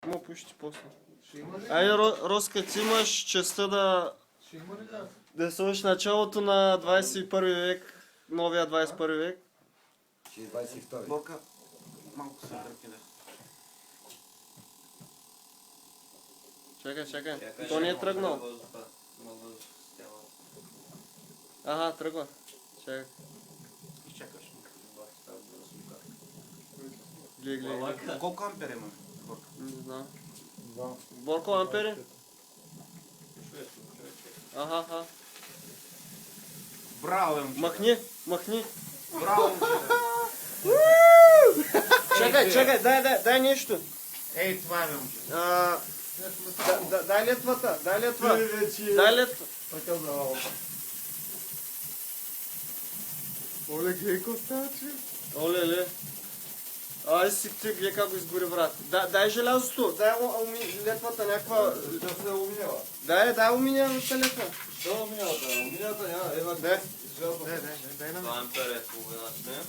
Му пушите после. Ще има ли? Айде, Роска, ти имаш честа Ще има ли газ? да сложиш началото на 21 век, новия 21 век. Ще е 22. Борка, малко се тръпи. Чакай. То не е тръгнал. Ага, тръгва. Чакай. Изчакаш. Гледай. Колко ампер има? Борка? Не знам. Да. Борко ампери? Ага. Браво, момче. Махни. Браво, момче. Чакай, дай нещо. Ей, това е, момче. Дай летвата. Дай летва. Така за работа. Оле, гледай какво става, че? Оле. Ай си ти, гледай как го изгори, брат. Дай желязото. Дай летвата някаква. Да се уминява. Дай уминялата летва. Що уминявата? Уминявата няма. Ева, Дай. Дай на Това ампер е половина сме.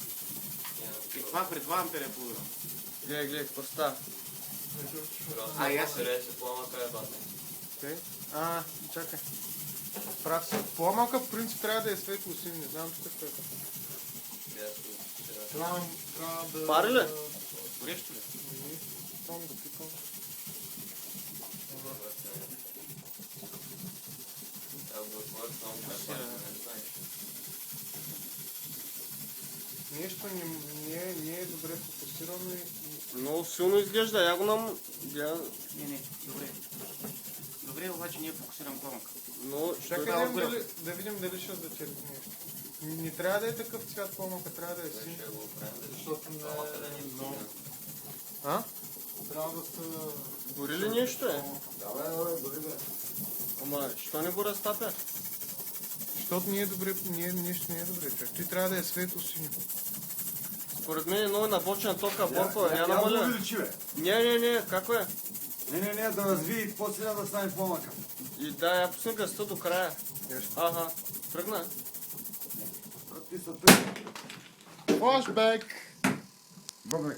И това при 2 ампер е половина. Гледай, какво става. А, аз се пламъка е батне. Чакай. Прав си. По-малка в принцип трябва да е светло-син. Не знам тук какво е така. Трябва да... Пари ли? Горещо ли? Само да пикам. Нещо не е добре фокусирано и... Много силно изглежда. Я го нам... Не, добре. Добре, обаче не е фокусиран пламък. Но... Чакай да видим дали ще зачерви нещо. Не трябва да е такъв цвят пламъка, трябва да е син. Защото не е много. А? Трябва да са... Гори ли нещо е? Давай, дори да. Ама, що не го разтапя? Защото не е добре, нещо не е добре, човек. Ти трябва да е светло-синьо. Според мен е много набочен тока, Борко. Я Я го намаля. увеличи, бе. Не, како е? Не, да разви и после да стане по-мака. И да, я пусна гъста до края. Ага, тръгна. Ти са тъй. Флашбек! Добре.